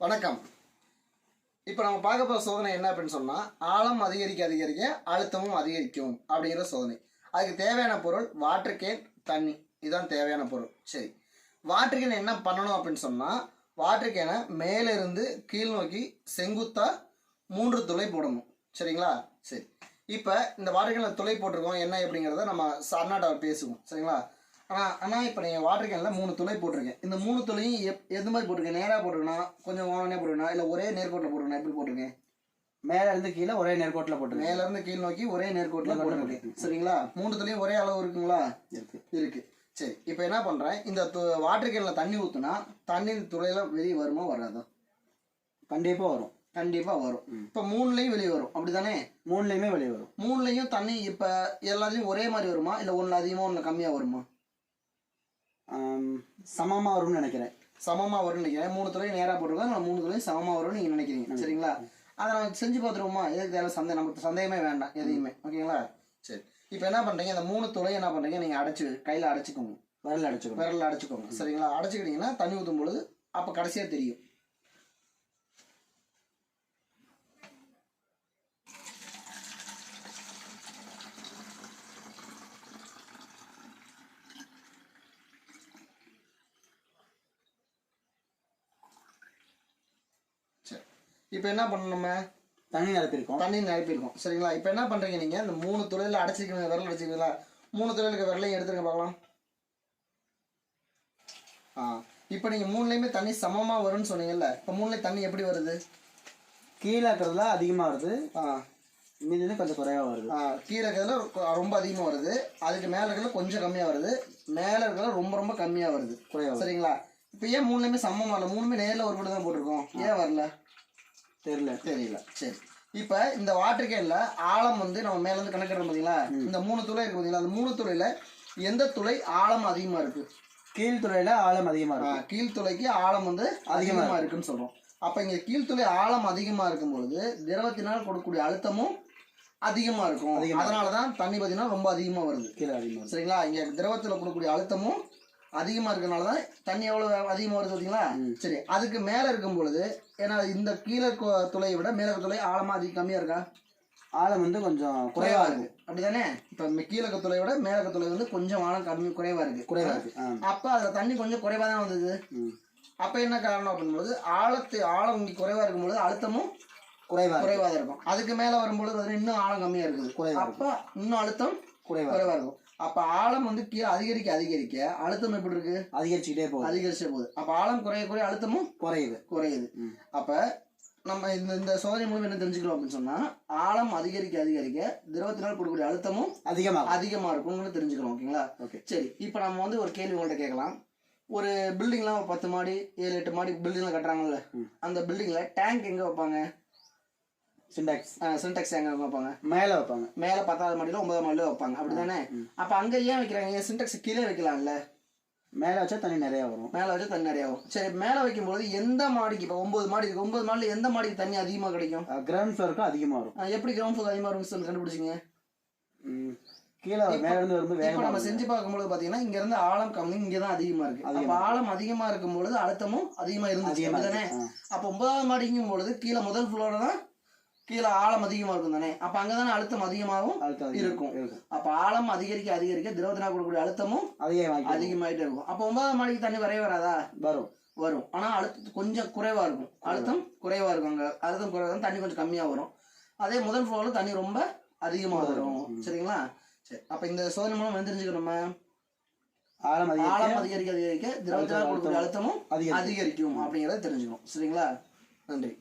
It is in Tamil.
வணக்கம். இப்போ நம்ம பார்க்க போகிற சோதனை என்ன அப்படின்னு சொன்னால், ஆழம் அதிகரிக்க அதிகரிக்க அழுத்தமும் அதிகரிக்கும் அப்படிங்கிற சோதனை. அதுக்கு தேவையான பொருள் வாட்டர் கேன், தண்ணி. இதுதான் தேவையான பொருள். சரி, வாட்டர் கேன் என்ன பண்ணணும் அப்படின்னு சொன்னால், வாட்டர் கேனை மேலிருந்து கீழ் நோக்கி செங்குத்தாக 3 துளை போடணும். சரிங்களா? சரி, இப்போ இந்த வாட்டர் கேனில் துளை போட்டிருக்கோம் என்ன அப்படிங்கிறத நம்ம அண்ணாட்ட பேசுவோம். சரிங்களா? ஆனால் இப்போ நீங்கள் வாட்டர் கேனில் 3 துளை போட்டிருக்கேன். இந்த 3 துளையும் எது மாதிரி போட்டிருக்கேன்? நேராக போட்டிருக்கேன், கொஞ்சம் ஓனே போட்டிருக்கேன், இல்லை ஒரே நேர்கோட்டில் போட்டிருக்கேன்? எப்படி போட்டிருக்கேன்? மேலேருந்து கீழே ஒரே நேர்கோட்டில் போட்டிருக்கேன். மேலேருந்து கீழ் நோக்கி ஒரே நேர்கோட்டில் போட்டிருக்கேன். சரிங்களா? 3 துளையும் ஒரே அளவு இருக்குங்களா? இருக்கு. சரி, இப்போ என்ன பண்ணுறேன், இந்த வாட்டர் கேனில் தண்ணி ஊற்றுனா தண்ணி துளையில் வெளியே வருமா வராதா? கண்டிப்பாக வரும். கண்டிப்பாக வரும். இப்போ 3லையும் வெளியே வரும், அப்படி தானே? 3லையுமே வெளியே வரும். 3லையும் தண்ணி இப்போ எல்லாத்தையும் ஒரே மாதிரி வருமா, இல்லை ஒன்று அதிகமாக ஒன்று கம்மியாக வருமா? சமமாக வரும்னு நினைக்கிறேன். சமமாக வரும்னு நினைக்கிறேன். 3 துளையும் நேராக போட்டிருக்கோம், நான் 3 துளையும் சமமாக வரும்னு நீங்கள் நினைக்கிறீங்க. சரிங்களா? அதை நம்ம செஞ்சு பார்த்துருவோமா? எதுக்கு தேவை நமக்கு சந்தேகமே வேண்டாம் எதையுமே. ஓகேங்களா? சரி, இப்போ என்ன பண்ணுறீங்க, இந்த 3 துளையும் என்ன பண்ணுறீங்க, நீங்கள் கையில் அடைச்சிக்கோங்க. விரலில் அடைச்சிக்கோங்க. சரிங்களா? அடைச்சிக்கிட்டீங்கன்னா தண்ணி ஊற்றும் பொழுது அப்போ கடைசியாக தெரியும். இப்போ என்ன பண்ணணும், நம்ம தண்ணி நிரப்பியிருக்கோம். சரிங்களா? இப்போ என்ன பண்ணுறீங்க, நீங்கள் இந்த 3 துளையில் அடைச்சிக்கணும், விரல் அடைச்சிக்கிறீங்களா? 3 துளையிலுக்கு விரலையும் எடுத்துருங்க பார்க்கலாம். இப்போ நீங்கள் 3லையுமே தண்ணி சமமாக வரும்னு சொன்னீங்கல்ல, இப்போ 3லையும் தண்ணி எப்படி வருது? கீழே இருக்கிறதுல அதிகமாக வருது, மீது கொஞ்சம் குறைவாக வருது. கீழே இருக்கிறதுல ரொம்ப அதிகமாக வருது, அதுக்கு மேலே இருக்கிறதுல கொஞ்சம் கம்மியாக வருது, மேலே இருக்கிறதுல ரொம்ப ரொம்ப கம்மியாக வருது, குறைவாக. சரிங்களா? இப்போ ஏன் 3லையுமே சமமாக வரல? 3மே நேரில் ஒரு படி தான் போட்டிருக்கோம், ஏன் வரல? தெரியல. சரி, இப்போ இந்த வாட்டர் கேன்ல ஆழம் வந்து நம்ம மேலேருந்து கணக்கிடுறோம் பார்த்தீங்களா? இந்த 3 துளை இருக்கு பார்த்தீங்களா? அந்த 3 துளையில எந்த துளை ஆழம் அதிகமாக இருக்கு? கீழ்துளையில ஆழம் அதிகமாக இருக்கு. கீழ்துளைக்கு ஆழம் வந்து அதிகமாக இருக்குன்னு சொல்றோம். அப்போ இங்கே கீழ்துளை ஆழம் அதிகமாக இருக்கும் பொழுது திரவத்தினால் கொடுக்கக்கூடிய அழுத்தமும் அதிகமாக இருக்கும். அதனால தான் தண்ணி பார்த்தீங்கன்னா ரொம்ப அதிகமாக வருது, கீழே அதிகமாக. சரிங்களா? இங்கே திரவத்தில் கொடுக்கக்கூடிய அழுத்தமும் அதிகமாக இருக்கிறனால தான் தண்ணி எவ்வளோ அதிகமாக வருது பார்த்தீங்களா? சரி, அதுக்கு மேலே இருக்கும் பொழுது, ஏன்னா இந்த கீழே துளையை விட மேலே துளை ஆழமாக கம்மியாக இருக்கா? ஆழம் வந்து கொஞ்சம் குறைவாக இருக்குது, அப்படி தானே? இப்போ கீழே துளையை விட மேலே துளை வந்து கொஞ்சம் ஆழம் குறைவாக இருக்கு. அப்போ அதில் தண்ணி கொஞ்சம் குறைவாக தான் வந்தது. அப்போ என்ன காரணம் அப்படின்போது, ஆழம் இங்கே குறைவாக இருக்கும்பொழுது அழுத்தமும் குறைவாக தான் இருக்கும். அதுக்கு மேலே வரும்பொழுது இன்னும் ஆழம் கம்மியாக இருக்குது. அப்போ இன்னும் அழுத்தம் குறைவாக இருக்கும். அப்ப ஆழம் வந்து கீழே அதிகரிக்க அதிகரிக்க அழுத்தம் எப்படி இருக்கு? அதிகரிச்சே போகுது. அப்ப ஆழம் குறைய அழுத்தமும் குறையுது. அப்ப நம்ம இந்த சோதனை மூலம் என்ன தெரிஞ்சுக்கிறோம் அப்படின்னு சொன்னா, ஆழம் அதிகரிக்க அதிகரிக்க திரவத்தினால் கொடுக்கக்கூடிய அழுத்தமும் அதிகமா இருக்கும்னு தெரிஞ்சுக்கிறோம். ஓகேங்களா? சரி, இப்ப நம்ம வந்து ஒரு கேள்வி உங்கள்கிட்ட கேட்கலாம். ஒரு பில்டிங்லாம் 10 மாடி 7-8 மாடி பில்டிங்லாம் கட்டுறாங்கல்ல, அந்த பில்டிங்ல டேங்க் எங்க வைப்பாங்க? சின்டாக்ஸ் எங்க வைப்பாங்க? மேலே 10வது மாடியில 9வது மாடியில வைப்பாங்க, அப்படிதானே? அப்ப அங்க ஏன் வைக்கிறாங்க? சின்டாக்ஸ் கீழே வைக்கலாம்ல? மேலே வச்சா தண்ணி நிறைய வரும். சரி, மேலே வைக்கும்போது எந்த மாடிக்கு, இப்போ 9 மாடி இருக்கு, 9 மாடியில் எந்த மாடிக்கு தண்ணி அதிகமாக கிடைக்கும்? கிரவுண்ட் ஃப்ளோருக்கு அதிகமாக வரும். எப்படி கிரவுண்ட் ஃப்ளோர் அதிகமாக வரும் சொல்லி கண்டுபிடிச்சிங்க? கீழே மேல இருந்து வரும்போது இப்போ நம்ம செஞ்சு பார்க்கும்போது பார்த்தீங்கன்னா, இங்க இருந்து ஆழம் கம்மி, இங்கே தான் அதிகமாக இருக்கு. அப்போ ஆழம் அதிகமாக இருக்கும் பொழுது அழுத்தமும் அதிகமாக இருந்துச்சு, அப்படிதானே? அப்போ 9வது மாடிக்கும் பொழுது கீழே முதல் ஃப்ளோர் தான் கீழே ஆழம் அதிகமாக இருக்கும் தானே? அப்போ அங்கே தானே அழுத்தம் அதிகமாகவும் இருக்கும். அப்போ ஆழம் அதிகரிக்க அதிகரிக்க திரவத்தினால் கொடுக்கக்கூடிய அழுத்தமும் அதிகமாகிட்டே இருக்கும். அப்போ 9வது மாடிக்கு தண்ணி வராதா? வரும். ஆனால் அழுத்தம் கொஞ்சம் குறைவாக இருக்கும், அழுத்தம் குறைவாக இருக்கும். அங்கே அழுத்தம் குறைவாக தண்ணி கொஞ்சம் கம்மியாக வரும். அதே முதல் ஃப்ளோரில் தண்ணி ரொம்ப அதிகமாக வரும். சரிங்களா? சரி, அப்போ இந்த சோதனை மூலம் என்ன தெரிஞ்சுக்கிறோம்? ஆழம் அதிகரிக்க அதிகரிக்க திரவத்தினால் கொடுக்கக்கூடிய அழுத்தமும் அதிகரிக்கும் அப்படிங்கிறத தெரிஞ்சுக்கணும். சரிங்களா? நன்றி.